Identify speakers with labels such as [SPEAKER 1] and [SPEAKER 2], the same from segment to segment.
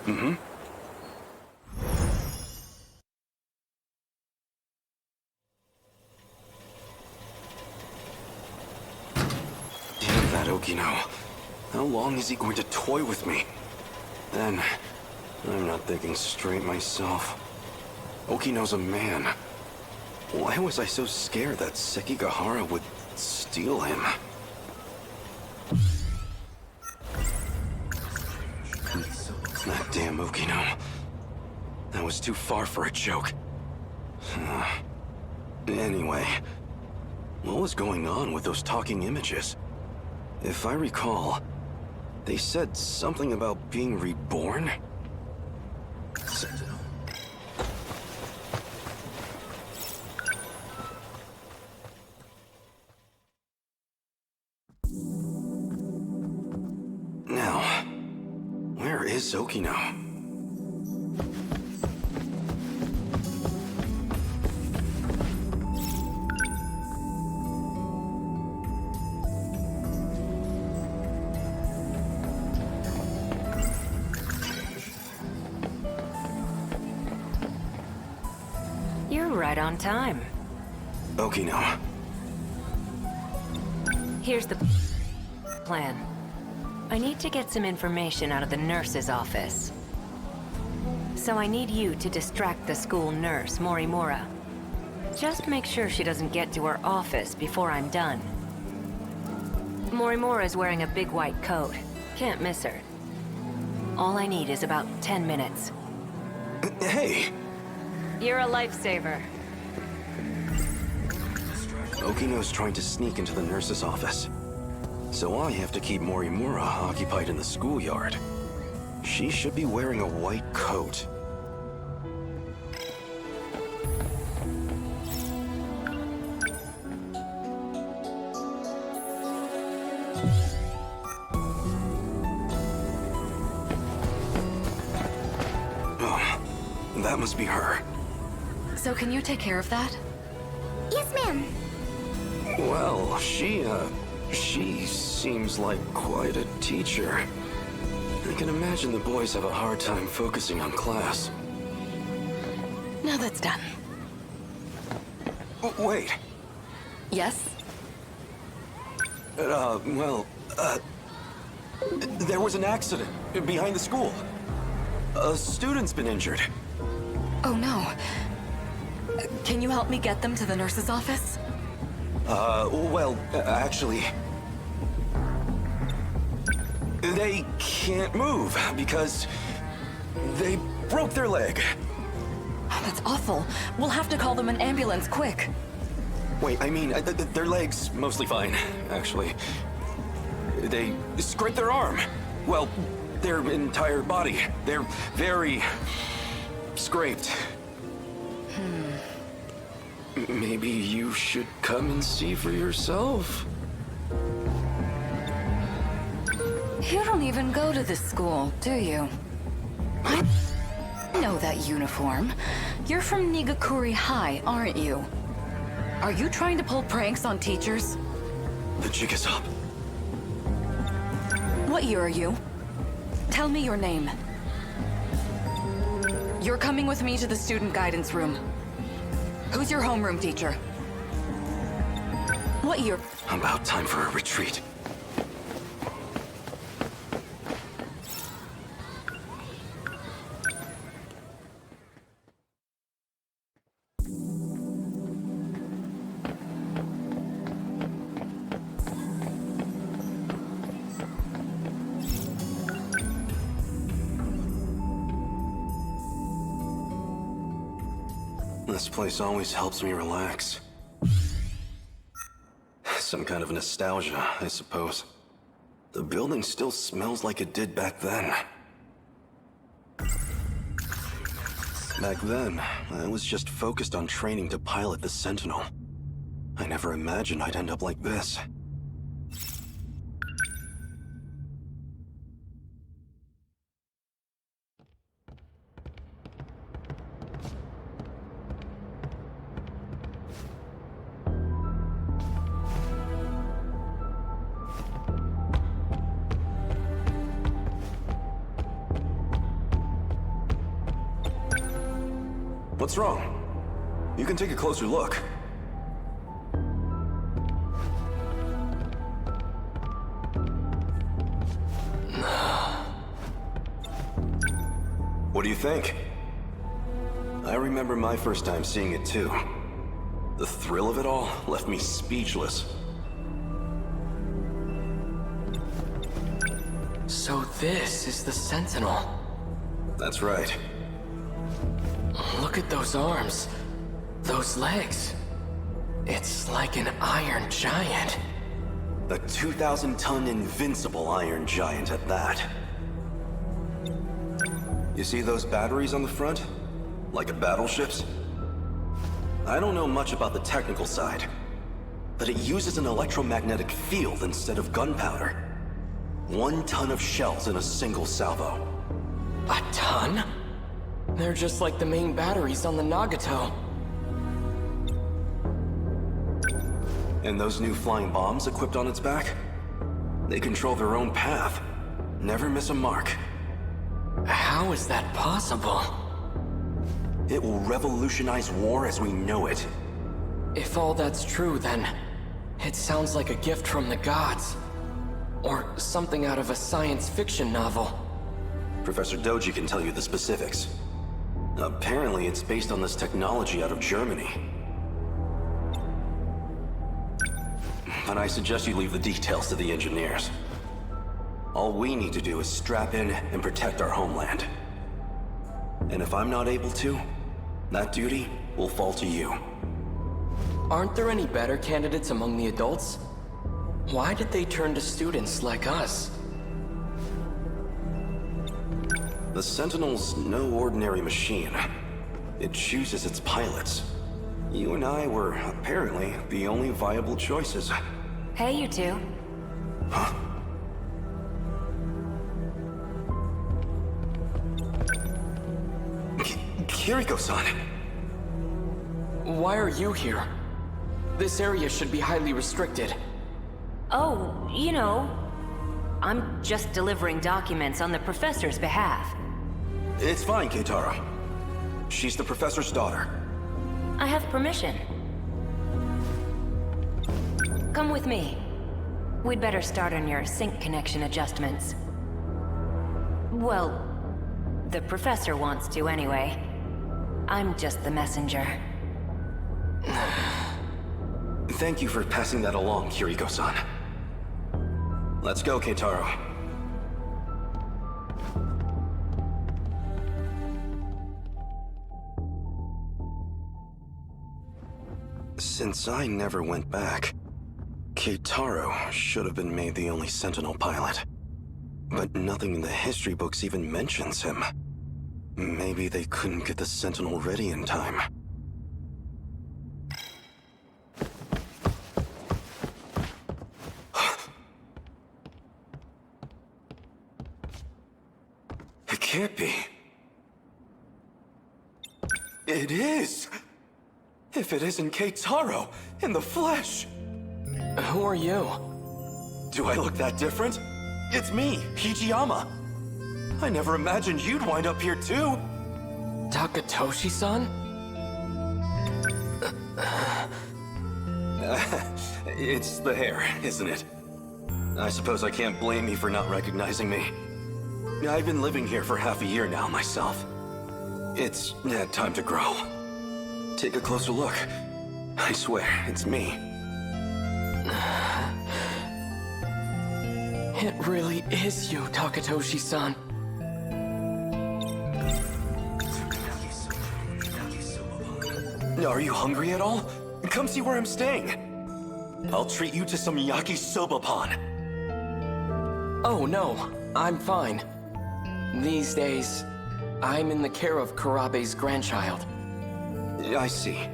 [SPEAKER 1] Mm-hmm. Damn that Okino. How long is he going to toy with me? Then, I'm not thinking straight myself. Okino's a man. Why was I so scared that Sekigahara would steal him? That damn Okino. That was too far for a joke. Anyway, what was going on with those talking images? If I recall, they said something about being reborn? Sentinel. Now, where is Okino?
[SPEAKER 2] You're right on time.
[SPEAKER 1] Okino.
[SPEAKER 2] Here's the plan. I need to get some information out of the nurse's office. So I need you to distract the school nurse, Morimura. Just make sure she doesn't get to her office before I'm done. Morimura's wearing a big white coat. Can't miss her. All I need is about 10 minutes.
[SPEAKER 1] Hey!
[SPEAKER 2] You're a lifesaver.
[SPEAKER 1] Okino's trying to sneak into the nurse's office. So I have to keep Morimura occupied in the schoolyard. She should be wearing a white coat. Oh, that must be her.
[SPEAKER 3] So can you take care of that?
[SPEAKER 4] Yes, ma'am.
[SPEAKER 1] Well, she seems like quite a teacher. I can imagine the boys have a hard time focusing on class.
[SPEAKER 3] Now that's done.
[SPEAKER 1] Wait.
[SPEAKER 3] Yes?
[SPEAKER 1] There was an accident behind the school. A student's been injured.
[SPEAKER 3] Oh no. Can you help me get them to the nurse's office?
[SPEAKER 1] Actually... They can't move because they broke their leg.
[SPEAKER 3] Oh, that's awful. We'll have to call them an ambulance, quick.
[SPEAKER 1] Wait, I mean, their leg's mostly fine, actually. They scraped their arm. Well, their entire body. They're very... scraped. Maybe you should come and see for yourself.
[SPEAKER 3] You don't even go to this school, do you? I know that uniform. You're from Nigakuri High, aren't you? Are you trying to pull pranks on teachers?
[SPEAKER 1] The jig is up.
[SPEAKER 3] What year are you? Tell me your name. You're coming with me to the student guidance room. Who's your homeroom teacher? What year?
[SPEAKER 1] About time for a retreat. This place always helps me relax. Some kind of nostalgia, I suppose. The building still smells like it did back then. Back then, I was just focused on training to pilot the Sentinel. I never imagined I'd end up like this. What's wrong? You can take a closer look. What do you think? I remember my first time seeing it too. The thrill of it all left me speechless.
[SPEAKER 5] So this is the Sentinel.
[SPEAKER 1] That's right.
[SPEAKER 5] Look at those arms. Those legs. It's like an iron giant.
[SPEAKER 1] A 2,000-ton invincible iron giant at that. You see those batteries on the front? Like at battleships? I don't know much about the technical side, but it uses an electromagnetic field instead of gunpowder. 1 ton of shells in a single salvo.
[SPEAKER 5] A ton? They're just like the main batteries on the Nagato.
[SPEAKER 1] And those new flying bombs equipped on its back? They control their own path. Never miss a mark.
[SPEAKER 5] How is that possible?
[SPEAKER 1] It will revolutionize war as we know it.
[SPEAKER 5] If all that's true, then it sounds like a gift from the gods. Or something out of a science fiction novel.
[SPEAKER 1] Professor Doji can tell you the specifics. Apparently, it's based on this technology out of Germany. But I suggest you leave the details to the engineers. All we need to do is strap in and protect our homeland. And if I'm not able to, that duty will fall to you.
[SPEAKER 5] Aren't there any better candidates among the adults? Why did they turn to students like us?
[SPEAKER 1] The Sentinel's no ordinary machine. It chooses its pilots. You and I were apparently the only viable choices.
[SPEAKER 2] Hey, you two.
[SPEAKER 1] Huh? Kiriko-san!
[SPEAKER 5] Why are you here? This area should be highly restricted.
[SPEAKER 2] Oh, you know, I'm just delivering documents on the professor's behalf.
[SPEAKER 1] It's fine, Keitaro. She's the professor's daughter.
[SPEAKER 2] I have permission. Come with me. We'd better start on your sync connection adjustments. Well, the professor wants to anyway. I'm just the messenger.
[SPEAKER 1] Thank you for passing that along, Kiriko-san. Let's go, Keitaro. Since I never went back, Keitaro should have been made the only Sentinel pilot. But nothing in the history books even mentions him. Maybe they couldn't get the Sentinel ready in time. It can't be. It is! If it isn't Keitaro, in the flesh!
[SPEAKER 5] Who are you?
[SPEAKER 1] Do I look that different? It's me, Hijiyama. I never imagined you'd wind up here too.
[SPEAKER 5] Takatoshi-san?
[SPEAKER 1] It's the hair, isn't it? I suppose I can't blame you for not recognizing me. I've been living here for half a year now myself. It's time to grow. Take a closer look. I swear, it's me.
[SPEAKER 5] It really is you, Takatoshi-san.
[SPEAKER 1] Are you hungry at all? Come see where I'm staying. I'll treat you to some yakisoba-pan.
[SPEAKER 5] Oh no, I'm fine. These days, I'm in the care of Kurabe's grandchild.
[SPEAKER 1] I see.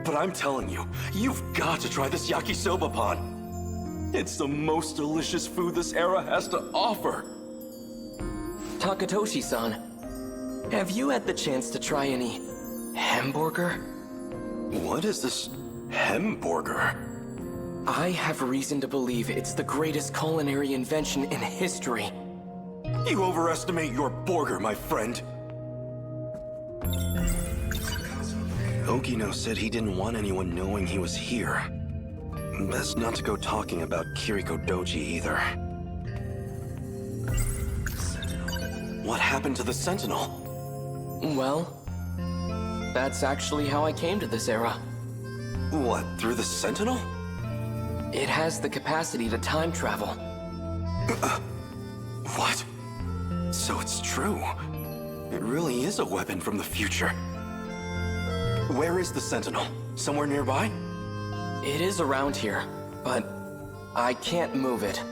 [SPEAKER 1] But I'm telling you, you've got to try this yakisoba-pan. It's the most delicious food this era has to offer.
[SPEAKER 5] Takatoshi-san, have you had the chance to try any hamburger?
[SPEAKER 1] What is this hamburger?
[SPEAKER 5] I have reason to believe it's the greatest culinary invention in history.
[SPEAKER 1] You overestimate your burger, my friend. Okino said he didn't want anyone knowing he was here. Best not to go talking about Kiriko Doji either. What happened to the Sentinel?
[SPEAKER 5] Well, that's actually how I came to this era.
[SPEAKER 1] What, through the Sentinel?
[SPEAKER 5] It has the capacity to time travel.
[SPEAKER 1] What? So it's true. It really is a weapon from the future. Where is the Sentinel? Somewhere nearby?
[SPEAKER 5] It is around here, but I can't move it.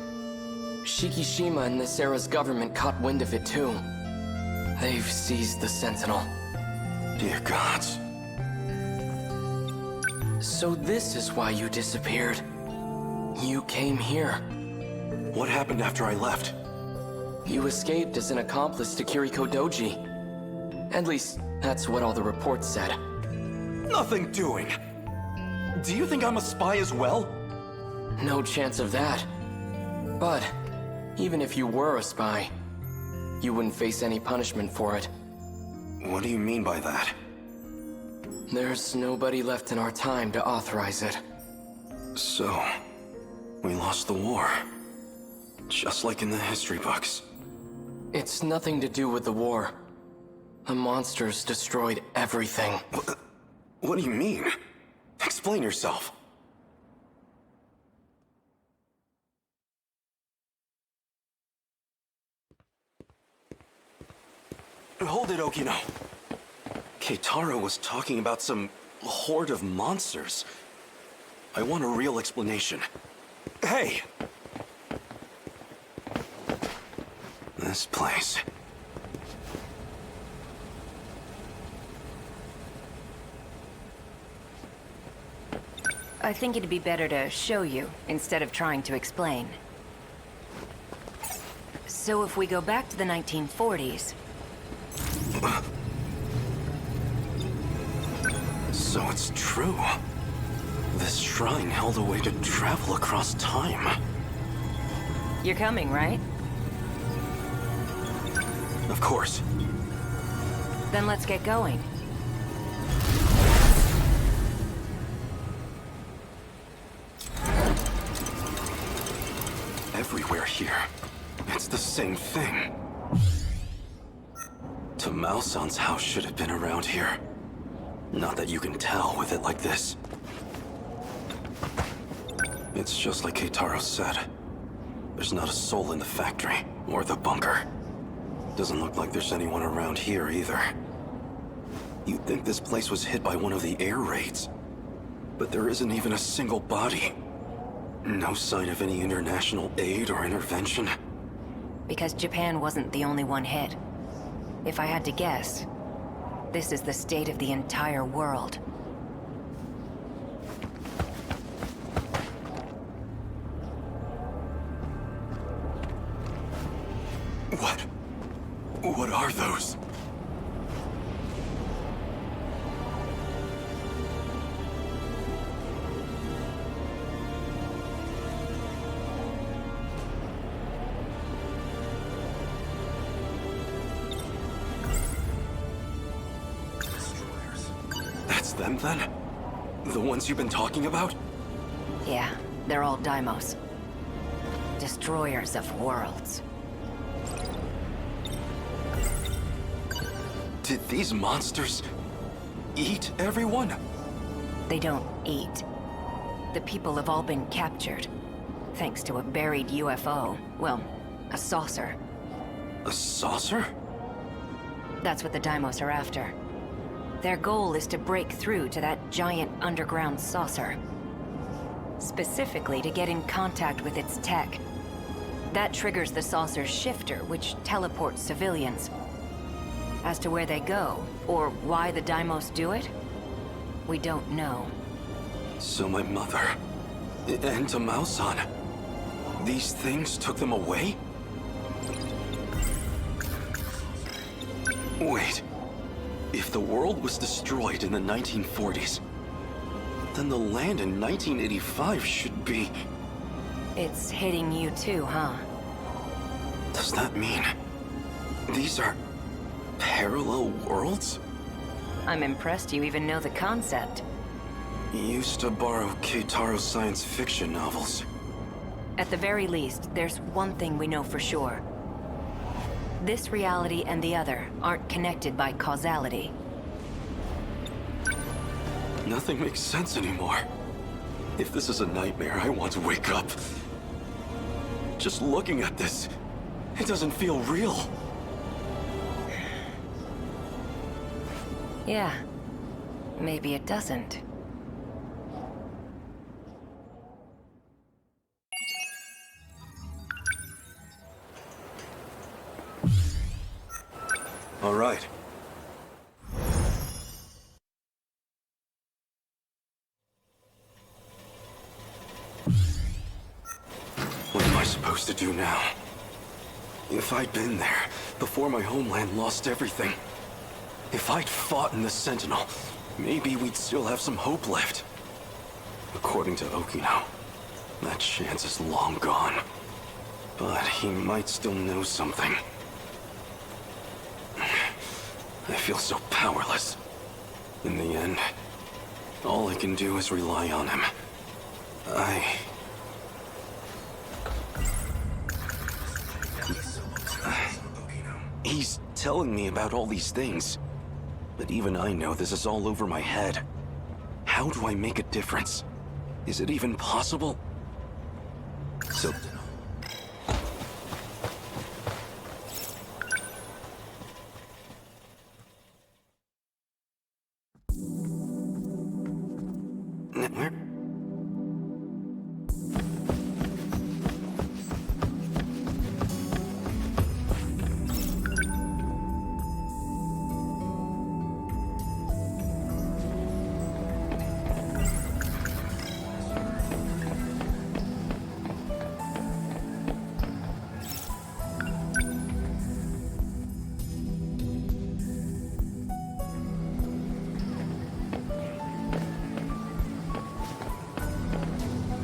[SPEAKER 5] Shikishima and this era's government caught wind of it too. They've seized the Sentinel.
[SPEAKER 1] Dear gods.
[SPEAKER 5] So this is why you disappeared. You came here.
[SPEAKER 1] What happened after I left?
[SPEAKER 5] You escaped as an accomplice to Kiriko Doji. At least, that's what all the reports said.
[SPEAKER 1] Nothing doing. Do you think I'm a spy as well?
[SPEAKER 5] No chance of that. But, even if you were a spy, you wouldn't face any punishment for it.
[SPEAKER 1] What do you mean by that?
[SPEAKER 5] There's nobody left in our time to authorize it.
[SPEAKER 1] So, we lost the war. Just like in the history books.
[SPEAKER 5] It's nothing to do with the war. The monsters destroyed everything.
[SPEAKER 1] What do you mean? Explain yourself. Hold it, Okino. Keitaro was talking about some horde of monsters. I want a real explanation. Hey! This place.
[SPEAKER 2] I think it'd be better to show you instead of trying to explain. So if we go back to the 1940s...
[SPEAKER 1] So it's true. This shrine held a way to travel across time.
[SPEAKER 2] You're coming, right?
[SPEAKER 1] Of course.
[SPEAKER 2] Then let's get going.
[SPEAKER 1] Everywhere here, it's the same thing. Tamao-san's house should have been around here. Not that you can tell with it like this. It's just like Keitaro said. There's not a soul in the factory, or the bunker. Doesn't look like there's anyone around here either. You'd think this place was hit by one of the air raids. But there isn't even a single body. No sign of any international aid or intervention.
[SPEAKER 2] Because Japan wasn't the only one hit. If I had to guess, this is the state of the entire world.
[SPEAKER 1] What are those? That's them then? The ones you've been talking about?
[SPEAKER 2] Yeah, they're all Daimos. Destroyers of worlds.
[SPEAKER 1] Did these monsters eat everyone?
[SPEAKER 2] They don't eat. The people have all been captured, thanks to a buried UFO. Well, a saucer.
[SPEAKER 1] A saucer?
[SPEAKER 2] That's what the Daimos are after. Their goal is to break through to that giant underground saucer. Specifically to get in contact with its tech. That triggers the saucer's shifter, which teleports civilians. As to where they go, or why the Daimos do it, we don't know.
[SPEAKER 1] So my mother, and Tamao-san, these things took them away? Wait, if the world was destroyed in the 1940s, then the land in 1985 should be...
[SPEAKER 2] It's hitting you too, huh?
[SPEAKER 1] Does that mean these are parallel worlds?
[SPEAKER 2] I'm impressed you even know the concept.
[SPEAKER 1] Used to borrow Keitaro's science fiction novels.
[SPEAKER 2] At the very least, there's one thing we know for sure. This reality and the other aren't connected by causality.
[SPEAKER 1] Nothing makes sense anymore. If this is a nightmare, I want to wake up. Just looking at this, it doesn't feel real.
[SPEAKER 2] Yeah, maybe it doesn't.
[SPEAKER 1] All right. What am I supposed to do now? If I'd been there, before my homeland lost everything, if I'd fought in the Sentinel, maybe we'd still have some hope left. According to Okino, that chance is long gone. But he might still know something. I feel so powerless. In the end, all I can do is rely on him. He's telling me about all these things. But even I know this is all over my head. How do I make a difference? Is it even possible? So... Where?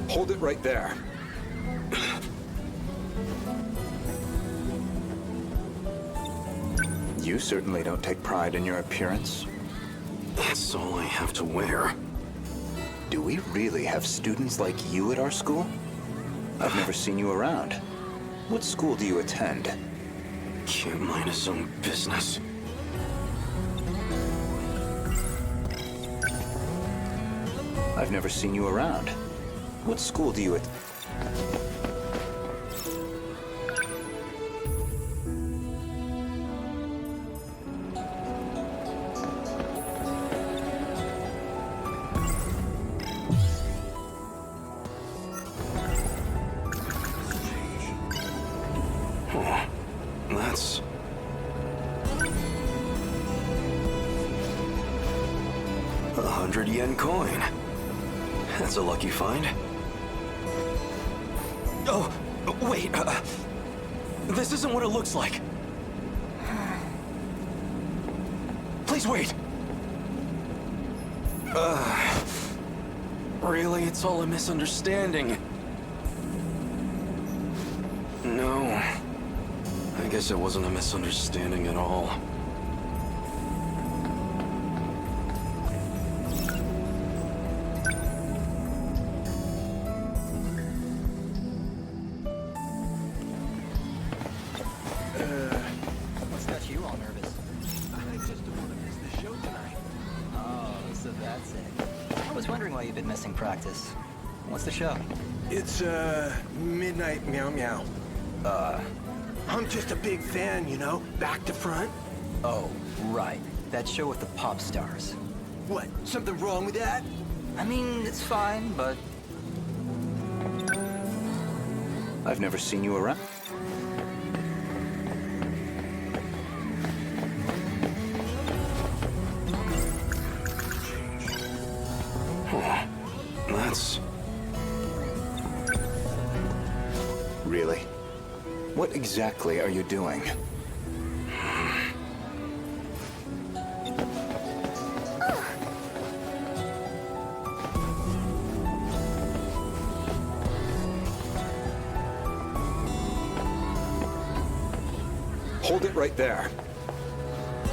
[SPEAKER 6] Hold it right there. You certainly don't take pride in your appearance.
[SPEAKER 1] That's all I have to wear.
[SPEAKER 6] Do we really have students like you at our school? I've never seen you around. What school do you attend?
[SPEAKER 1] Can't mind his own business.
[SPEAKER 6] I've never seen you around. What school do you attend?
[SPEAKER 1] That's... $100 coin. That's a lucky find. Oh, wait, this isn't what it looks like. Please wait. Really, it's all a misunderstanding. No, I guess it wasn't a misunderstanding at all.
[SPEAKER 7] What's got you all nervous? I just don't want to miss the show tonight. Oh, so that's it. I was wondering why you've been missing practice. What's the show?
[SPEAKER 8] It's, Midnight Meow Meow. I'm just a big fan, you know, back to front.
[SPEAKER 7] Oh, right. That show with the pop stars.
[SPEAKER 8] What, something wrong with that?
[SPEAKER 7] I mean, it's fine, but...
[SPEAKER 6] I've never seen you around.
[SPEAKER 1] That's...
[SPEAKER 6] Really? What exactly are you doing?
[SPEAKER 8] Hold it right there.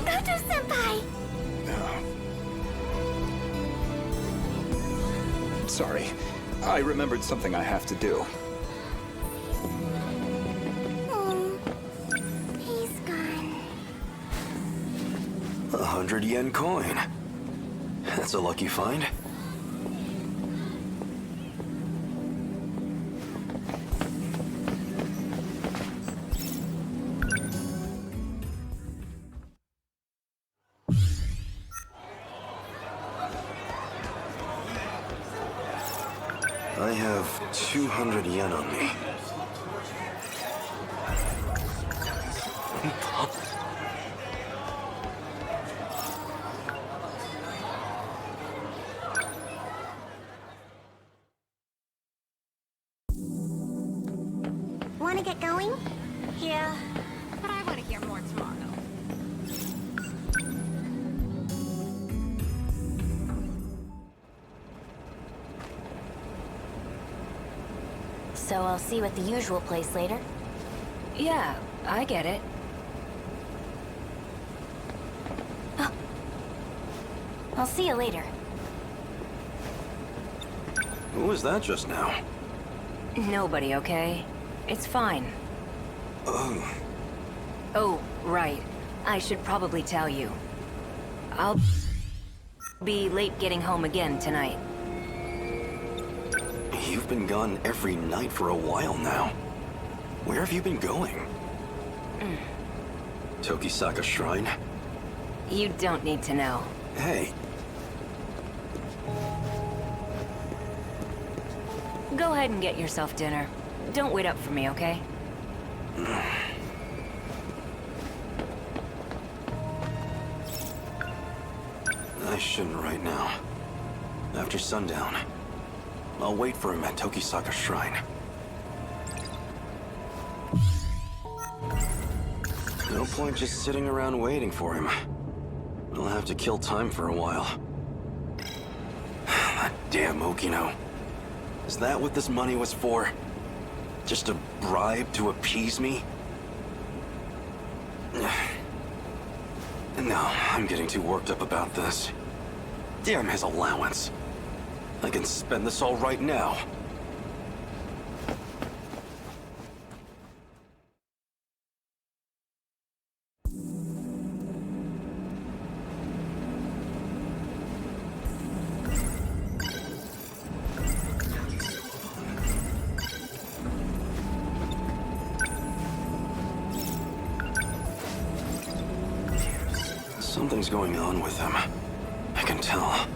[SPEAKER 4] Goto-senpai!
[SPEAKER 6] Sorry. I remembered something I have to do.
[SPEAKER 4] Oh, he's gone.
[SPEAKER 1] 100 yen coin. That's a lucky find. I have 200 yen on me.
[SPEAKER 4] Want to get going?
[SPEAKER 9] Yeah, but I want to hear more tomorrow.
[SPEAKER 4] So I'll see you at the usual place later?
[SPEAKER 2] Yeah, I get it.
[SPEAKER 4] I'll see you later.
[SPEAKER 1] Who was that just now?
[SPEAKER 2] Nobody, okay? It's fine. Oh, right. I should probably tell you. I'll be late getting home again tonight.
[SPEAKER 1] You've been gone every night for a while now. Where have you been going? Tokisaka Shrine?
[SPEAKER 2] You don't need to know.
[SPEAKER 1] Hey,
[SPEAKER 2] Go ahead and get yourself dinner. Don't wait up for me, okay?
[SPEAKER 1] I shouldn't right now. After sundown, I'll wait for him at Tokisaka Shrine. No point just sitting around waiting for him. I'll have to kill time for a while. That damn Okino. Is that what this money was for? Just a bribe to appease me? No, I'm getting too worked up about this. Damn his allowance. I can spend this all right now. Something's going on with him. I can tell.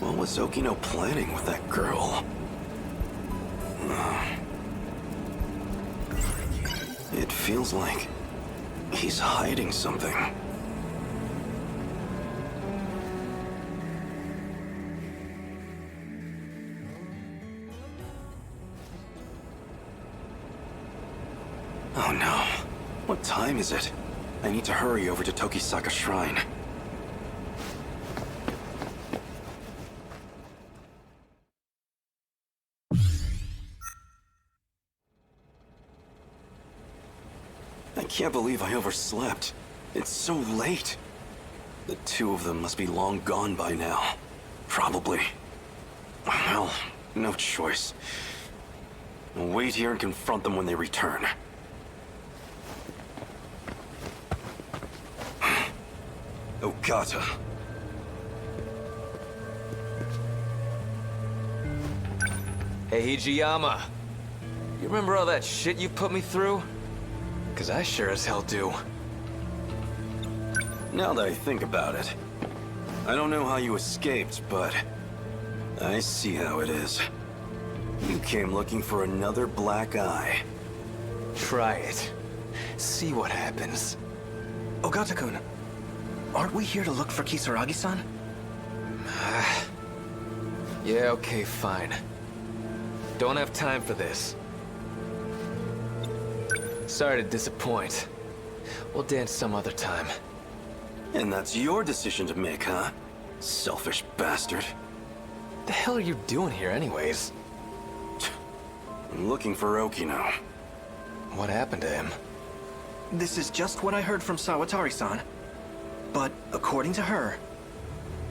[SPEAKER 1] What was Okino planning with that girl? It feels like he's hiding something. Oh no. What time is it? I need to hurry over to Tokisaka Shrine. I can't believe I overslept. It's so late. The two of them must be long gone by now. Probably. Well, no choice. I'll wait here and confront them when they return. Ogata.
[SPEAKER 10] Hey, Hijiyama. You remember all that shit you put me through? 'Cause I sure as hell do.
[SPEAKER 1] Now that I think about it, I don't know how you escaped, but I see how it is. You came looking for another black eye.
[SPEAKER 10] Try it. See what happens.
[SPEAKER 7] Ogata-kun, aren't we here to look for Kisaragi-san?
[SPEAKER 10] Yeah, okay, fine. Don't have time for this. Sorry to disappoint. We'll dance some other time.
[SPEAKER 1] And that's your decision to make, huh? Selfish bastard.
[SPEAKER 10] The hell are you doing here anyways?
[SPEAKER 1] I'm looking for Okino.
[SPEAKER 10] What happened to him?
[SPEAKER 8] This is just what I heard from Sawatari-san. But according to her,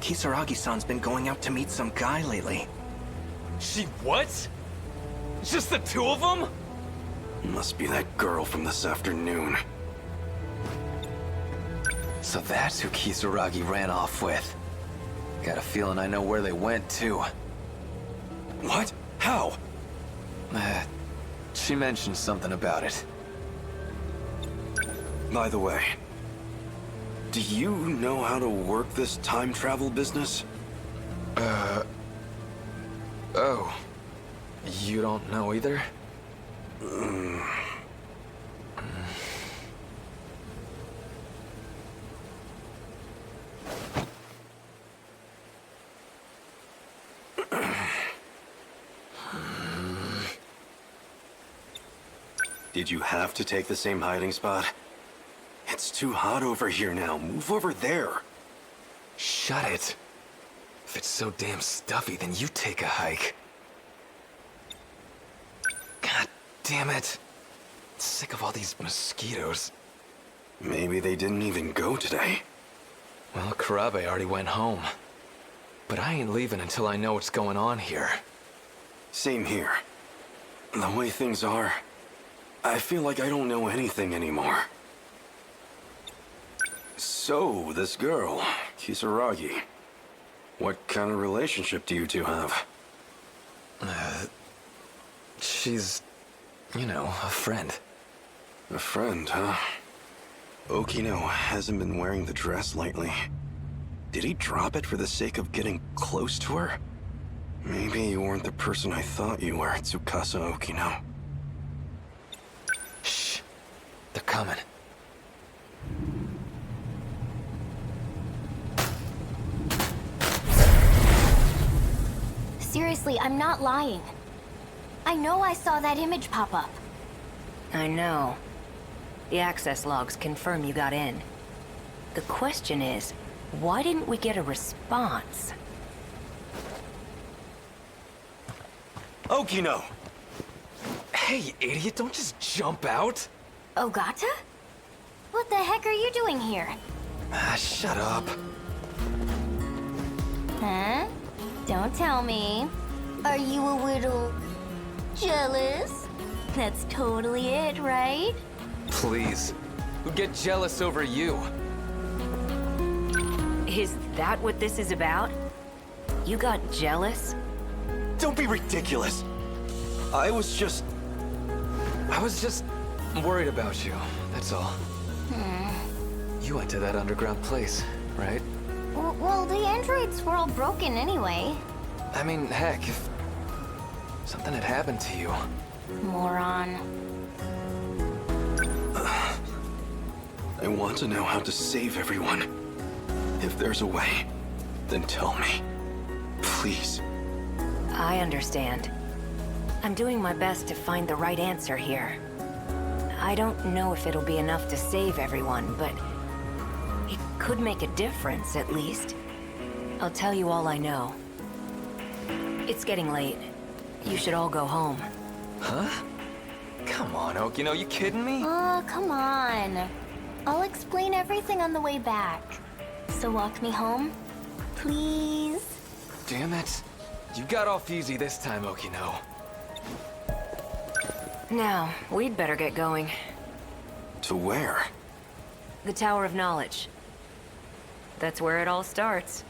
[SPEAKER 8] Kisaragi-san's been going out to meet some guy lately.
[SPEAKER 10] She what? Just the two of them?
[SPEAKER 1] Must be that girl from this afternoon.
[SPEAKER 10] So that's who Kisaragi ran off with. Got a feeling I know where they went, too.
[SPEAKER 1] What? How?
[SPEAKER 10] She mentioned something about it.
[SPEAKER 1] By the way, do you know how to work this time travel business?
[SPEAKER 10] Oh. You don't know either?
[SPEAKER 1] Did you have to take the same hiding spot? It's too hot over here now. Move over there.
[SPEAKER 10] Shut it. If it's so damn stuffy, then you take a hike. God damn it. Sick of all these mosquitoes.
[SPEAKER 1] Maybe they didn't even go today.
[SPEAKER 10] Well, Karabe already went home. But I ain't leaving until I know what's going on here.
[SPEAKER 1] Same here. The way things are, I feel like I don't know anything anymore. So, this girl, Kisaragi, what kind of relationship do you two have?
[SPEAKER 10] She's, you know, a friend.
[SPEAKER 1] A friend, huh? Okino hasn't been wearing the dress lately. Did he drop it for the sake of getting close to her? Maybe you weren't the person I thought you were, Tsukasa Okino.
[SPEAKER 10] Shh. They're coming.
[SPEAKER 4] Seriously, I'm not lying. I know I saw that image pop up.
[SPEAKER 2] I know. The access logs confirm you got in. The question is, why didn't we get a response?
[SPEAKER 1] Okino!
[SPEAKER 10] Hey, idiot, don't just jump out.
[SPEAKER 4] Ogata? What the heck are you doing here?
[SPEAKER 10] Shut up.
[SPEAKER 4] Huh? Don't tell me. Are you a little jealous? That's totally it, right?
[SPEAKER 10] Please. Who'd get jealous over you?
[SPEAKER 2] Is that what this is about? You got jealous?
[SPEAKER 1] Don't be ridiculous! I was just
[SPEAKER 10] worried about you, that's all. You went to that underground place, right?
[SPEAKER 4] Well, the androids were all broken anyway.
[SPEAKER 10] I mean, heck, if something had happened to you.
[SPEAKER 4] Moron.
[SPEAKER 1] I want to know how to save everyone. If there's a way, then tell me. Please.
[SPEAKER 2] I understand. I'm doing my best to find the right answer here. I don't know if it'll be enough to save everyone, but it could make a difference, at least. I'll tell you all I know. It's getting late. You should all go home.
[SPEAKER 10] Huh? Come on, Okino, you kidding me?
[SPEAKER 4] Oh, come on. I'll explain everything on the way back. So walk me home, please?
[SPEAKER 10] Damn it. You got off easy this time, Okino.
[SPEAKER 2] Now, we'd better get going.
[SPEAKER 1] To where?
[SPEAKER 2] The Tower of Knowledge. That's where it all starts.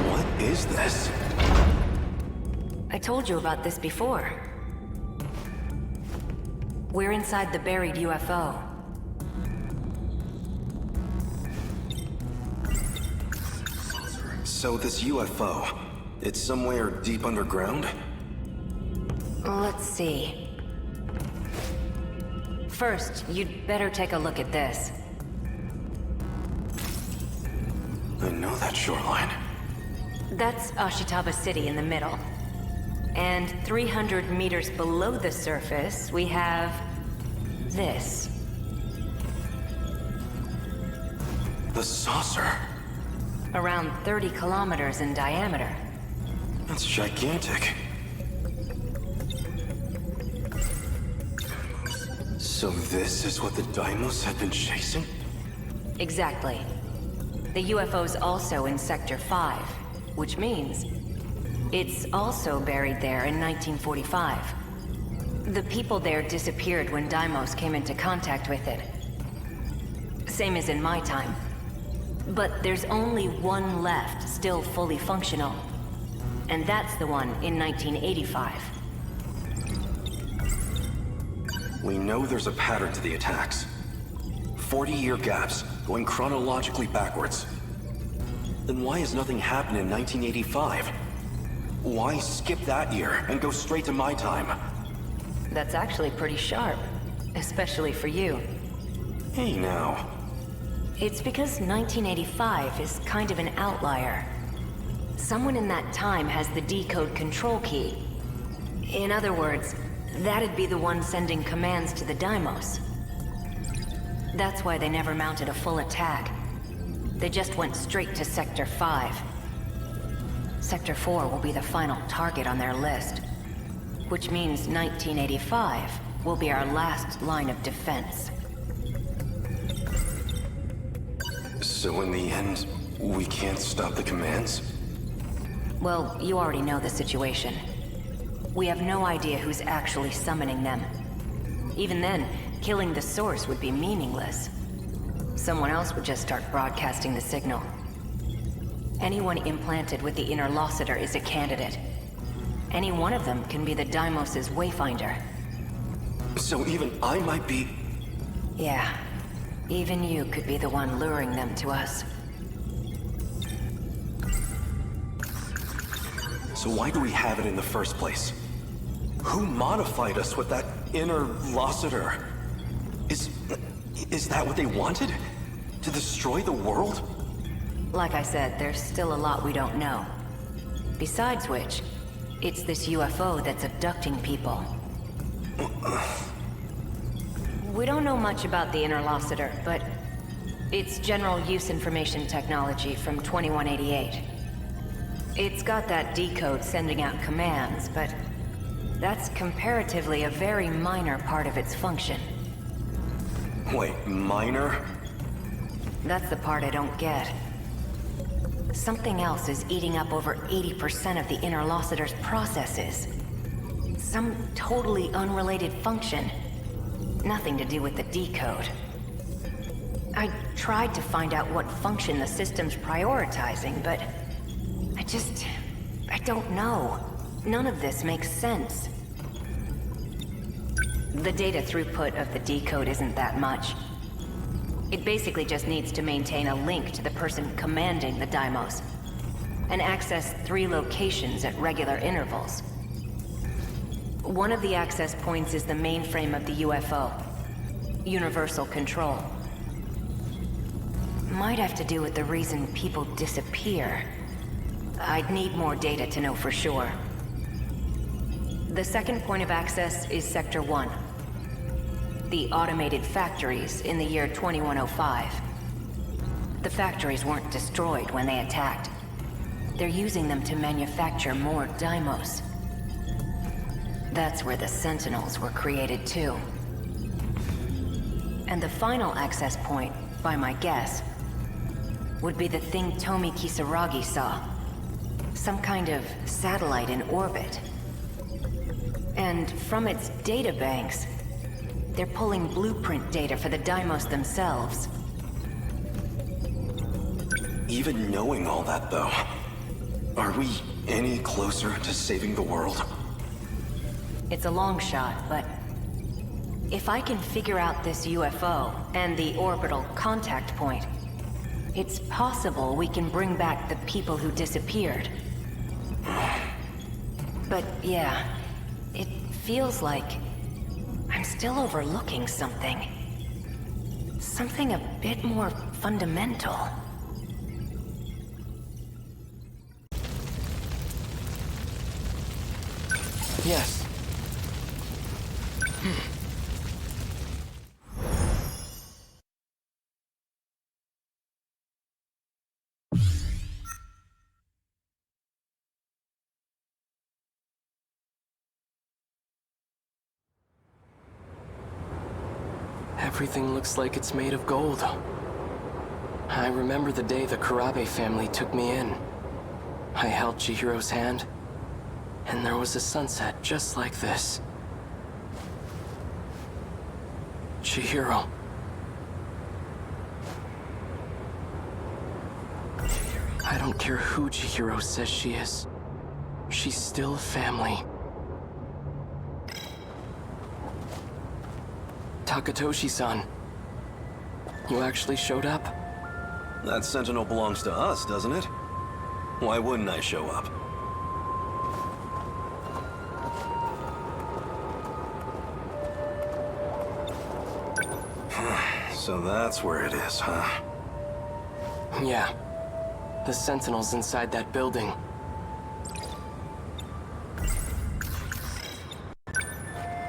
[SPEAKER 1] What is this?
[SPEAKER 2] I told you about this before. We're inside the buried UFO.
[SPEAKER 1] So this UFO, it's somewhere deep underground?
[SPEAKER 2] Let's see. First, you'd better take a look at this.
[SPEAKER 1] know that shoreline.
[SPEAKER 2] That's Ashitaba City in the middle. And 300 meters below the surface, we have this.
[SPEAKER 1] The saucer.
[SPEAKER 2] Around 30 kilometers in diameter.
[SPEAKER 1] That's gigantic. So this is what the Daimos had been chasing?
[SPEAKER 2] Exactly. The UFO's also in Sector 5, which means it's also buried there in 1945. The people there disappeared when Deimos came into contact with it. Same as in my time. But there's only one left, still fully functional. And that's the one in 1985.
[SPEAKER 1] We know there's a pattern to the attacks. 40-year gaps, going chronologically backwards. Then why has nothing happened in 1985? Why skip that year and go straight to my time?
[SPEAKER 2] That's actually pretty sharp. Especially for you.
[SPEAKER 1] Hey now.
[SPEAKER 2] It's because 1985 is kind of an outlier. Someone in that time has the decode control key. In other words, that'd be the one sending commands to the Deimos. That's why they never mounted a full attack. They just went straight to Sector 5. Sector 4 will be the final target on their list. Which means 1985 will be our last line of defense.
[SPEAKER 1] So in the end, we can't stop the commands?
[SPEAKER 2] Well, you already know the situation. We have no idea who's actually summoning them. Even then, killing the source would be meaningless. Someone else would just start broadcasting the signal. Anyone implanted with the interlocutor is a candidate. Any one of them can be the Deimos' wayfinder.
[SPEAKER 1] So even I might be...
[SPEAKER 2] Yeah. Even you could be the one luring them to us.
[SPEAKER 1] So why do we have it in the first place? Who modified us with that interlocutor? Is that what they wanted? To destroy the world?
[SPEAKER 2] Like I said, there's still a lot we don't know. Besides which, it's this UFO that's abducting people. We don't know much about the interlocutor, but it's general use information technology from 2188. It's got that decode sending out commands, but that's comparatively a very minor part of its function.
[SPEAKER 1] Wait, minor?
[SPEAKER 2] That's the part I don't get. Something else is eating up over 80% of the interlocutor's processes. Some totally unrelated function. Nothing to do with the decode. I tried to find out what function the system's prioritizing, but I don't know. None of this makes sense. The data throughput of the decode isn't that much. It basically just needs to maintain a link to the person commanding the Deimos, and access 3 locations at regular intervals. One of the access points is the mainframe of the UFO. Universal control. Might have to do with the reason people disappear. I'd need more data to know for sure. The second point of access is Sector 1. The automated factories in the year 2105. The factories weren't destroyed when they attacked. They're using them to manufacture more Deimos. That's where the Sentinels were created too. And the final access point, by my guess, would be the thing Tomi Kisaragi saw. Some kind of satellite in orbit. And from its data banks, they're pulling blueprint data for the Deimos themselves.
[SPEAKER 1] Even knowing all that, though, are we any closer to saving the world?
[SPEAKER 2] It's a long shot, but if I can figure out this UFO and the orbital contact point, it's possible we can bring back the people who disappeared. But yeah, it feels like I'm still overlooking something. Something a bit more fundamental.
[SPEAKER 5] Yes. Everything looks like it's made of gold. I remember the day the Kurabe family took me in. I held Chihiro's hand, and there was a sunset just like this. Chihiro. I don't care who Chihiro says she is. She's still family. Takatoshi-san. You actually showed up?
[SPEAKER 1] That Sentinel belongs to us, doesn't it? Why wouldn't I show up? So that's where it is, huh?
[SPEAKER 5] Yeah. The Sentinels inside that building.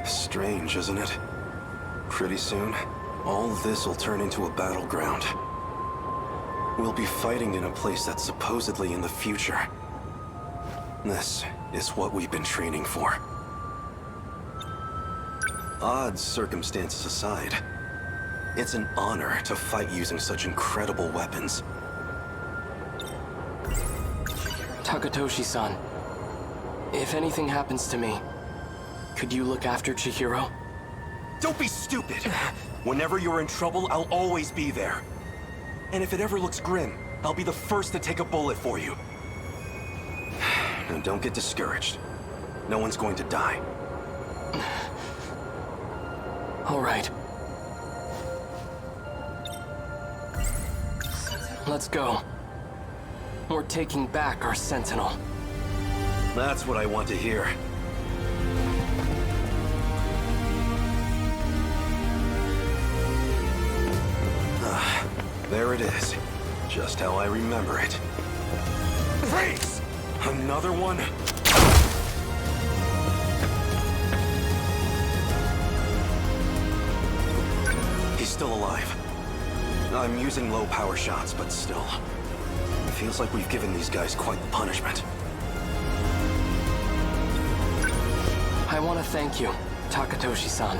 [SPEAKER 1] Strange, isn't it? Pretty soon, all this'll turn into a battleground. We'll be fighting in a place that's supposedly in the future. This is what we've been training for. Odd circumstances aside, it's an honor to fight using such incredible weapons.
[SPEAKER 5] Takatoshi-san, if anything happens to me, could you look after Chihiro?
[SPEAKER 1] Don't be stupid! Whenever you're in trouble, I'll always be there. And if it ever looks grim, I'll be the first to take a bullet for you. And don't get discouraged. No one's going to die.
[SPEAKER 5] All right. Let's go. We're taking back our Sentinel.
[SPEAKER 1] That's what I want to hear. There it is. Just how I remember it. Freeze! Another one? He's still alive. I'm using low power shots, but still. It feels like we've given these guys quite the punishment.
[SPEAKER 5] I want to thank you, Takatoshi-san.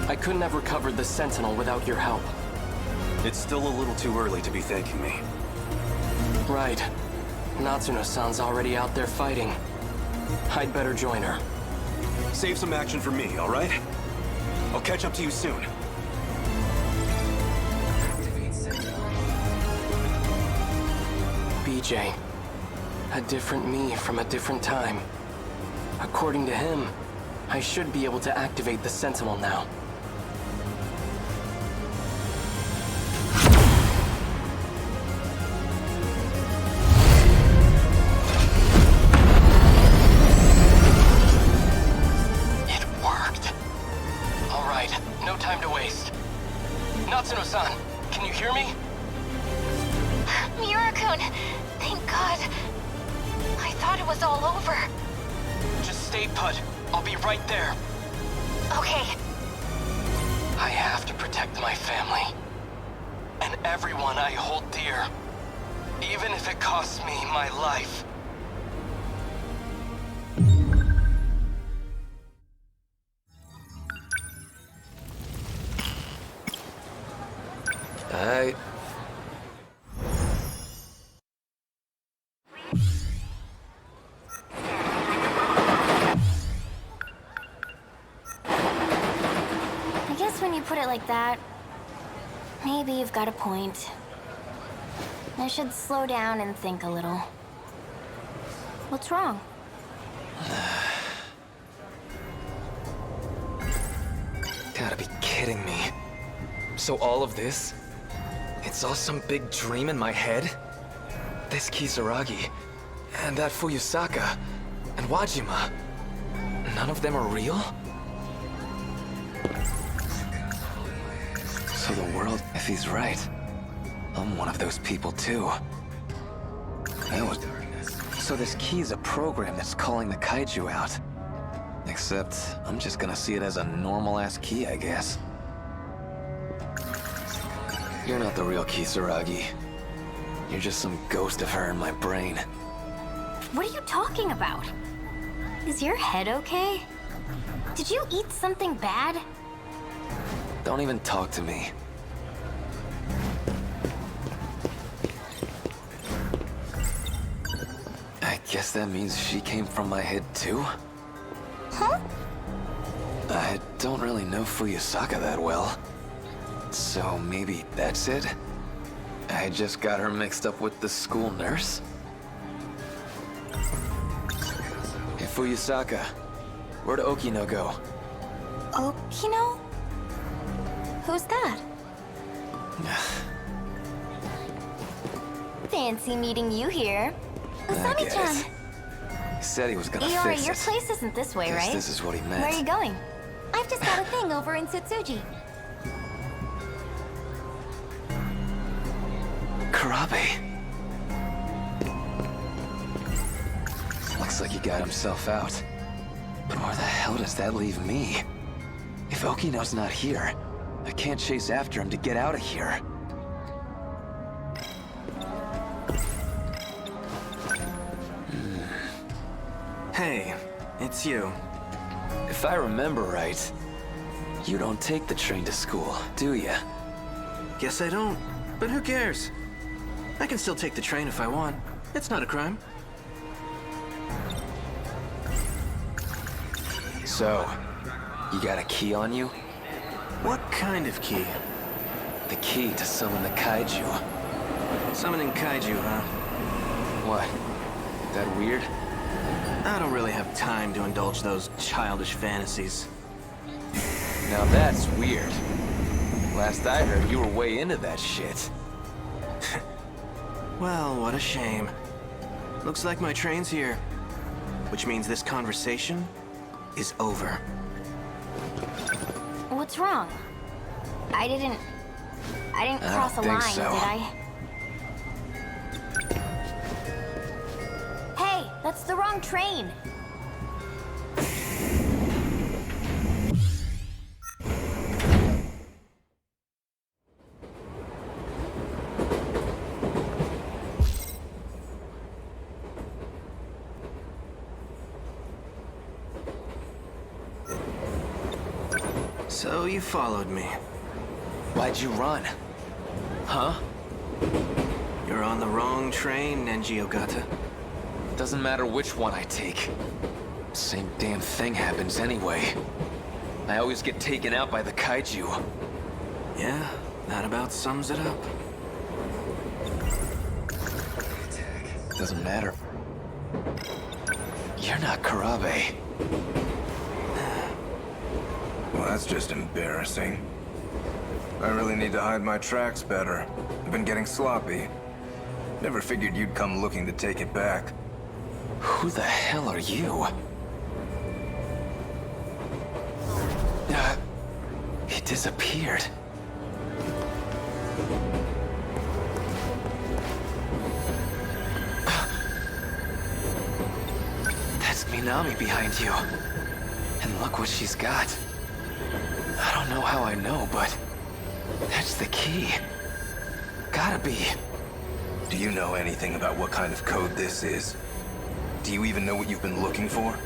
[SPEAKER 5] I couldn't have recovered the Sentinel without your help.
[SPEAKER 1] It's still a little too early to be thanking me.
[SPEAKER 5] Right. Natsuno-san's already out there fighting. I'd better join her.
[SPEAKER 1] Save some action for me, all right? I'll catch up to you soon.
[SPEAKER 5] BJ. A different me from a different time. According to him, I should be able to activate the Sentinel now. Natsuno-san, can you hear me?
[SPEAKER 4] Miura-kun, thank God. I thought it was all over.
[SPEAKER 5] Just stay put. I'll be right there.
[SPEAKER 4] Okay.
[SPEAKER 5] I have to protect my family. And everyone I hold dear. Even if it costs me my life.
[SPEAKER 10] I
[SPEAKER 4] guess when you put it like that, maybe you've got a point. I should slow down and think a little. What's wrong?
[SPEAKER 10] Gotta be kidding me. So all of this? It's all some big dream in my head? This Kisaragi, and that Fuyusaka, and Wajima, none of them are real? So the world, if he's right, I'm one of those people too. So this key is a program that's calling the kaiju out. Except, I'm just gonna see it as a normal-ass key, I guess. You're not the real Kisaragi. You're just some ghost of her in my brain.
[SPEAKER 4] What are you talking about? Is your head okay? Did you eat something bad?
[SPEAKER 10] Don't even talk to me. I guess that means she came from my head too?
[SPEAKER 4] Huh?
[SPEAKER 10] I don't really know Fuyusaka that well. So maybe that's it? I just got her mixed up with the school nurse? Hey Fuyusaka, where'd Okino go?
[SPEAKER 4] Okino? Who's that? Fancy meeting you here. Usami-chan!
[SPEAKER 10] He said he was gonna
[SPEAKER 4] Iori,
[SPEAKER 10] fix
[SPEAKER 4] your
[SPEAKER 10] it.
[SPEAKER 4] place isn't this way,
[SPEAKER 10] Guess
[SPEAKER 4] right?
[SPEAKER 10] this is what he meant.
[SPEAKER 4] Where are you going?
[SPEAKER 9] I've just got a thing over in Tsutsuji.
[SPEAKER 10] Karabe. Looks like he got himself out. But where the hell does that leave me? If Okino's not here, I can't chase after him to get out of here.
[SPEAKER 8] Hey, it's you.
[SPEAKER 10] If I remember right, you don't take the train to school, do ya?
[SPEAKER 8] Guess I don't, but who cares? I can still take the train if I want. It's not a crime.
[SPEAKER 10] So, you got a key on you?
[SPEAKER 8] What kind of key?
[SPEAKER 10] The key to summon the kaiju.
[SPEAKER 8] Summoning kaiju, huh?
[SPEAKER 10] What? That weird?
[SPEAKER 8] I don't really have time to indulge those childish fantasies.
[SPEAKER 10] Now that's weird. Last I heard, you were way into that shit.
[SPEAKER 8] Well, what a shame. Looks like my train's here. Which means this conversation is over.
[SPEAKER 4] What's wrong? I didn't cross a
[SPEAKER 10] think
[SPEAKER 4] line,
[SPEAKER 10] so.
[SPEAKER 4] did I? Hey, that's the wrong train.
[SPEAKER 8] So you followed me.
[SPEAKER 10] Why'd you run? Huh?
[SPEAKER 8] You're on the wrong train, Nenji Ogata.
[SPEAKER 10] Doesn't matter which one I take. Same damn thing happens anyway. I always get taken out by the kaiju.
[SPEAKER 8] Yeah, that about sums it up.
[SPEAKER 10] Doesn't matter. You're not Karabe.
[SPEAKER 11] Well, that's just embarrassing. I really need to hide my tracks better. I've been getting sloppy. Never figured you'd come looking to take it back.
[SPEAKER 10] Who the hell are you? He disappeared. That's Minami behind you. And look what she's got. I don't know how I know, but that's the key. Gotta be.
[SPEAKER 11] Do you know anything about what kind of code this is? Do you even know what you've been looking for?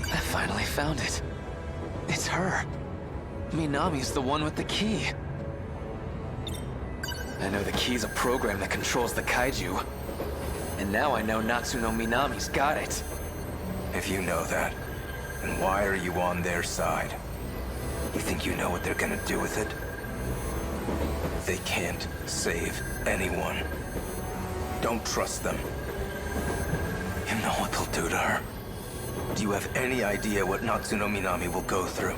[SPEAKER 10] I finally found it. It's her. Minami's the one with the key. I know the key's a program that controls the kaiju. And now I know Natsuno Minami's got it.
[SPEAKER 11] If you know that, then why are you on their side? You think you know what they're gonna do with it? They can't save anyone. Don't trust them. You know what they'll do to her. Do you have any idea what Natsuno Minami will go through?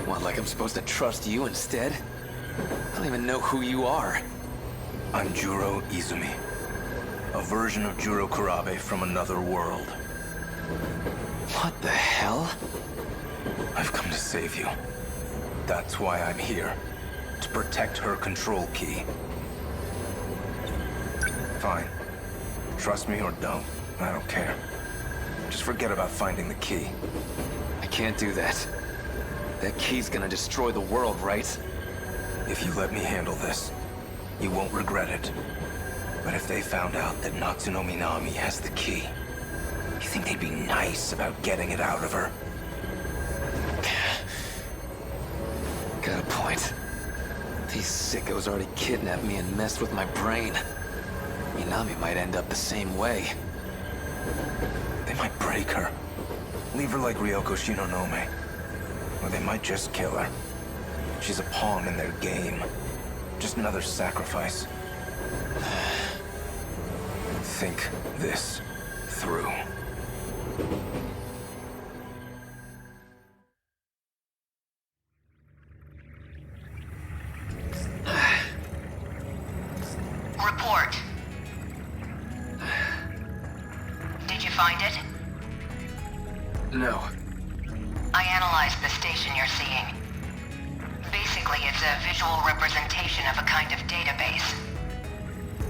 [SPEAKER 10] What, like I'm supposed to trust you instead? I don't even know who you are.
[SPEAKER 11] I'm Juro Izumi. A version of Juro Kurabe from another world.
[SPEAKER 10] What the hell?
[SPEAKER 11] I've come to save you. That's why I'm here. To protect her control key. Fine. Trust me or don't. I don't care. Just forget about finding the key.
[SPEAKER 10] I can't do that. That key's gonna destroy the world, right?
[SPEAKER 11] If you let me handle this, you won't regret it. But if they found out that Natsuno Minami has the key, you think they'd be nice about getting it out of her?
[SPEAKER 10] Got a point. These sickos already kidnapped me and messed with my brain. Minami might end up the same way.
[SPEAKER 11] They might break her. Leave her like Ryoko Shinonome. Or they might just kill her. She's a pawn in their game. Just another sacrifice. Think this through.
[SPEAKER 2] Report. Did you find it?
[SPEAKER 10] No.
[SPEAKER 2] I analyzed the station you're seeing. Basically, it's a visual representation of a kind of database.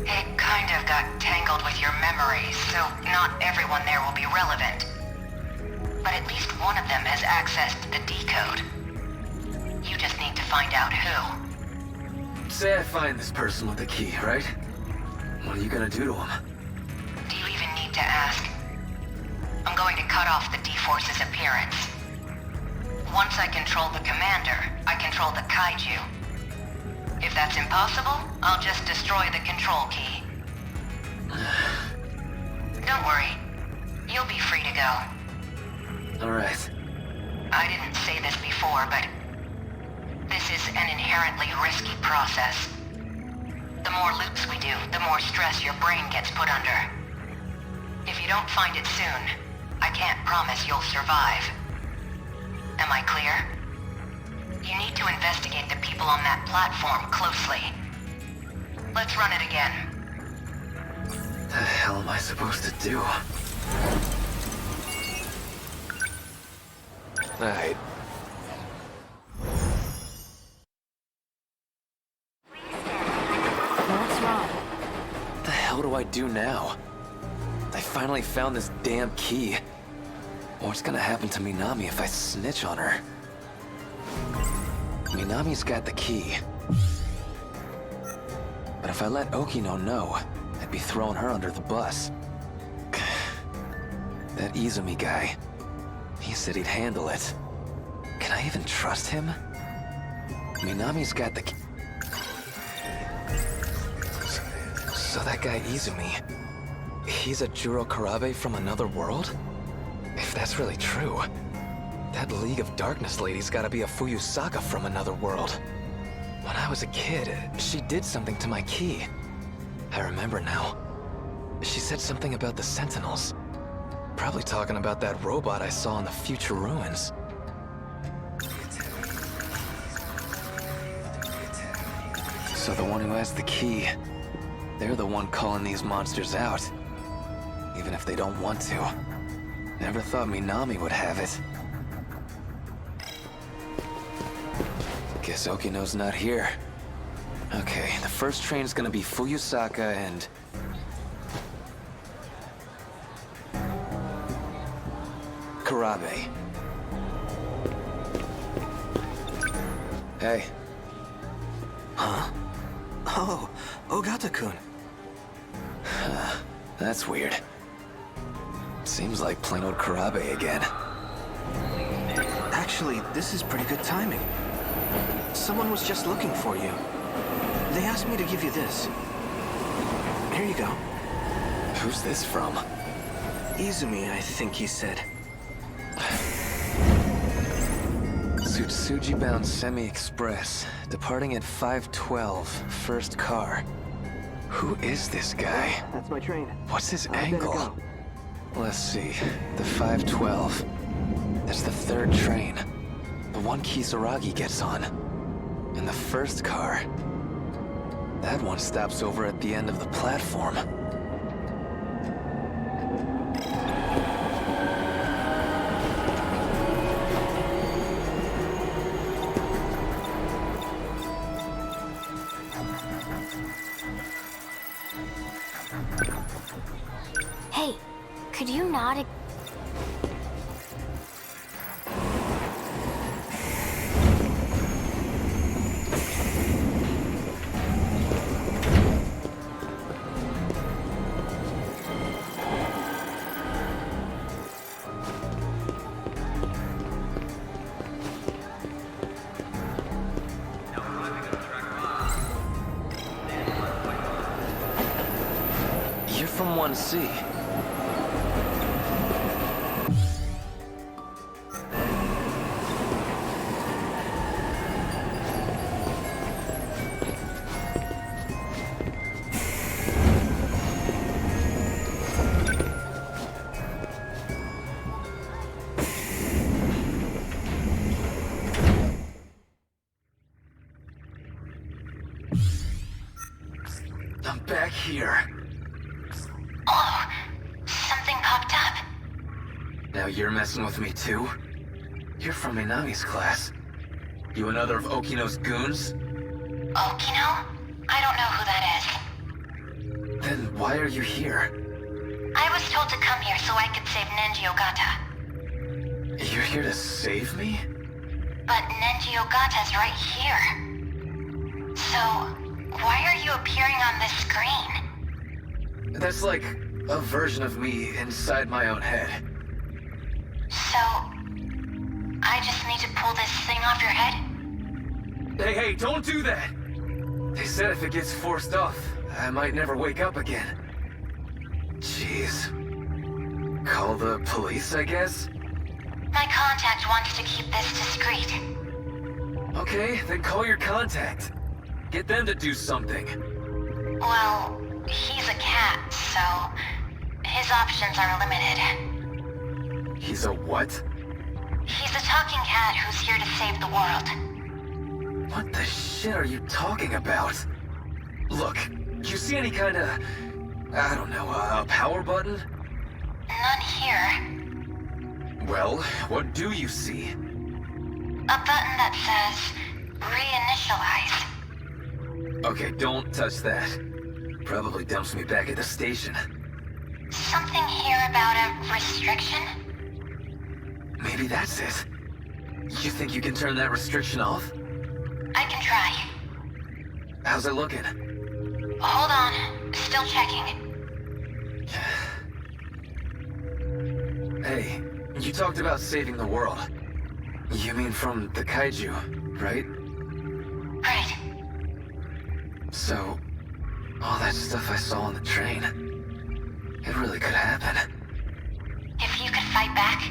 [SPEAKER 2] It kind of got tangled with your memories, so not everyone there will be relevant. But at least one of them has access to the decode. You just need to find out who.
[SPEAKER 10] Say I find this person with the key, right? What are you gonna do to him?
[SPEAKER 2] Do you even need to ask? I'm going to cut off the D-Force's appearance. Once I control the commander, I control the kaiju. If that's impossible, I'll just destroy the control key. Don't worry. You'll be free to go.
[SPEAKER 10] Alright.
[SPEAKER 2] I didn't say this before, but this is an inherently risky process. The more loops we do, the more stress your brain gets put under. If you don't find it soon, I can't promise you'll survive. Am I clear? You need to investigate the people on that platform closely. Let's run it again.
[SPEAKER 10] The hell am I supposed to do? Alright.
[SPEAKER 3] What's wrong?
[SPEAKER 10] What the hell do I do now? I finally found this damn key. What's gonna happen to Minami if I snitch on her? Minami's got the key. But if I let Okino know, I'd be throwing her under the bus. That Izumi guy, he said he'd handle it. Can I even trust him? Minami's got the key. So that guy Izumi, he's a Juro Karabe from another world? If that's really true, that League of Darkness lady's gotta be a Fuyusaka from another world. When I was a kid, she did something to my key. I remember now. She said something about the Sentinels. Probably talking about that robot I saw in the future ruins. So the one who has the key, they're the one calling these monsters out. Even if they don't want to. Never thought Minami would have it. Guess Okino's not here. Okay, the first train's gonna be Fuyusaka and... Karabe. Hey.
[SPEAKER 8] Huh? Oh, Ogata-kun.
[SPEAKER 10] That's weird. Seems like plain old Karabe again.
[SPEAKER 8] Actually, this is pretty good timing. Someone was just looking for you. They asked me to give you this. Here you go.
[SPEAKER 10] Who's this from?
[SPEAKER 8] Izumi, I think he said.
[SPEAKER 10] Tsutsuji-bound Semi-Express, departing at 5:12, first car. Who is this guy?
[SPEAKER 8] That's my train.
[SPEAKER 10] What's his
[SPEAKER 8] better
[SPEAKER 10] angle?
[SPEAKER 8] go.
[SPEAKER 10] Let's see, the 5:12. That's the third train. The one Kisaragi gets on. And the first car. That one stops over at the end of the platform.
[SPEAKER 4] Hey, Could you not...
[SPEAKER 10] You're from 1C. I'm back here.
[SPEAKER 4] Oh, something popped up.
[SPEAKER 10] Now you're messing with me too? You're from Minami's class. You another of Okino's goons?
[SPEAKER 4] Okino? I don't know who that is.
[SPEAKER 10] Then why are you here?
[SPEAKER 4] I was told to come here so I could save Nenji Ogata.
[SPEAKER 10] You're here to save me?
[SPEAKER 4] But Nenji Ogata's right here. So, why are you appearing on this screen?
[SPEAKER 10] That's like a version of me inside my own head.
[SPEAKER 4] So, I just need to pull this thing off your head?
[SPEAKER 10] Hey, don't do that! They said if it gets forced off, I might never wake up again. Jeez. Call the police, I guess?
[SPEAKER 4] My contact wants to keep this discreet.
[SPEAKER 10] Okay, then call your contact. Get them to do something.
[SPEAKER 4] Well, he's a cat, so his options are limited.
[SPEAKER 10] He's a what?
[SPEAKER 4] He's a talking cat who's here to save the world.
[SPEAKER 10] What the shit are you talking about? Look, you see any kind of, I don't know, a power button?
[SPEAKER 4] None here.
[SPEAKER 10] Well, what do you see?
[SPEAKER 4] A button that says reinitialize.
[SPEAKER 10] Okay, don't touch that. Probably dumps me back at the station.
[SPEAKER 4] Something here about a restriction?
[SPEAKER 10] Maybe that's it. You think you can turn that restriction off?
[SPEAKER 4] I can try.
[SPEAKER 10] How's it looking?
[SPEAKER 4] Hold on. Still checking.
[SPEAKER 10] Hey, you talked about saving the world. You mean from the kaiju, right?
[SPEAKER 4] Right.
[SPEAKER 10] So, all that stuff I saw on the train, it really could happen.
[SPEAKER 4] If you could fight back,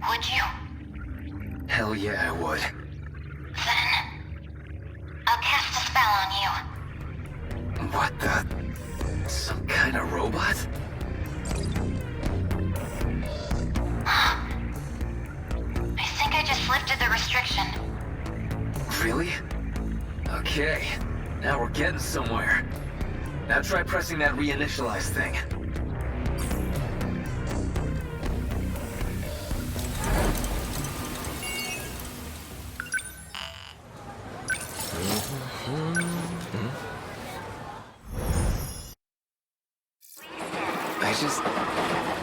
[SPEAKER 4] would you?
[SPEAKER 10] Hell yeah, I would.
[SPEAKER 4] Then, I'll cast a spell on you.
[SPEAKER 10] What the? Some kind of robot?
[SPEAKER 4] I think I just lifted the restriction.
[SPEAKER 10] Really? Okay, now we're getting somewhere. Now try pressing that reinitialize thing.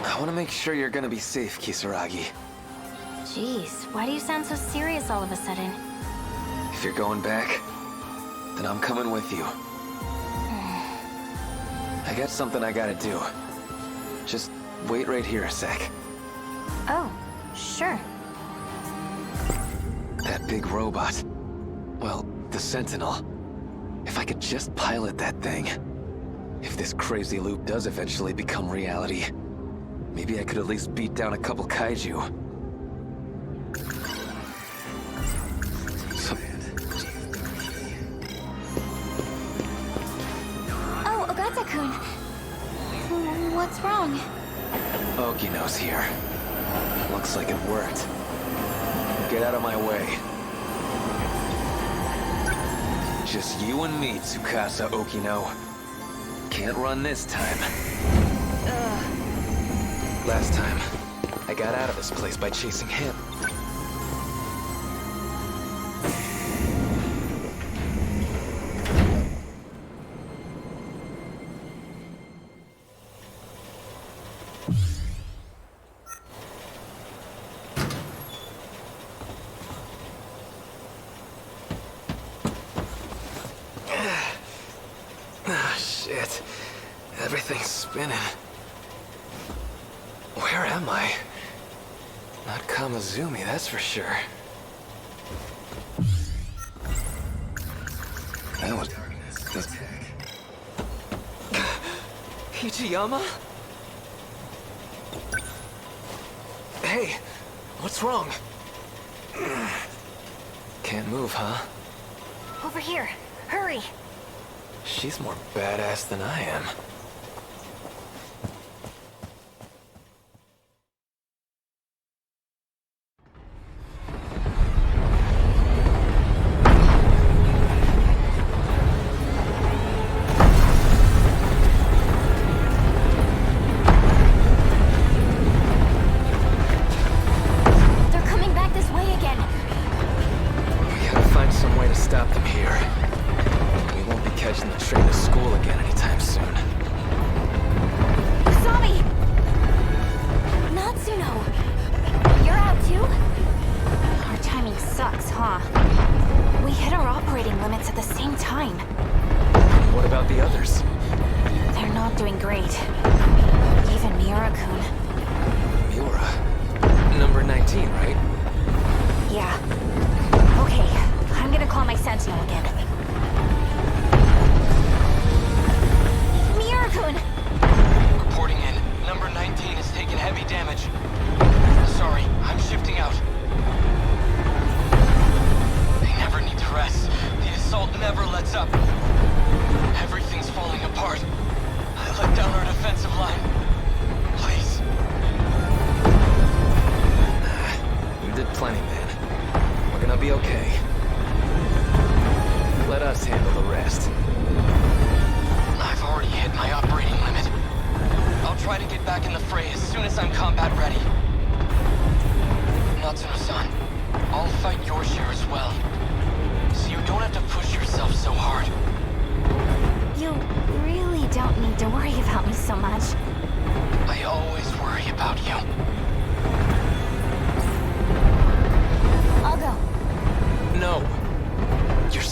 [SPEAKER 10] I want to make sure you're gonna be safe, Kisaragi.
[SPEAKER 4] Jeez, why do you sound so serious all of a sudden?
[SPEAKER 10] If you're going back, then I'm coming with you. I got something I gotta do. Just wait right here a sec.
[SPEAKER 4] Oh, sure.
[SPEAKER 10] That big robot. Well, the Sentinel. If I could just pilot that thing. If this crazy loop does eventually become reality, maybe I could at least beat down a couple kaiju.
[SPEAKER 9] Oh, Ogata-kun. What's wrong?
[SPEAKER 10] Okino's here. Looks like it worked. Get out of my way. Just you and me, Tsukasa Okino. Can't run this time. Last time, I got out of this place by chasing him. spinning. Where am I? Not Kamazumi, that's for sure.
[SPEAKER 11] That was...
[SPEAKER 10] Ichiyama? Hey, what's wrong? Can't move, huh?
[SPEAKER 4] Over here. Hurry.
[SPEAKER 10] She's more badass than I am.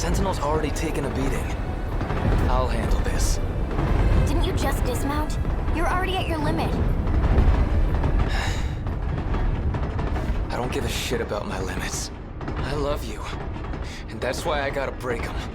[SPEAKER 10] Sentinel's already taken a beating. I'll handle this.
[SPEAKER 4] Didn't you just dismount? You're already at your limit.
[SPEAKER 10] I don't give a shit about my limits. I love you. And that's why I gotta break them.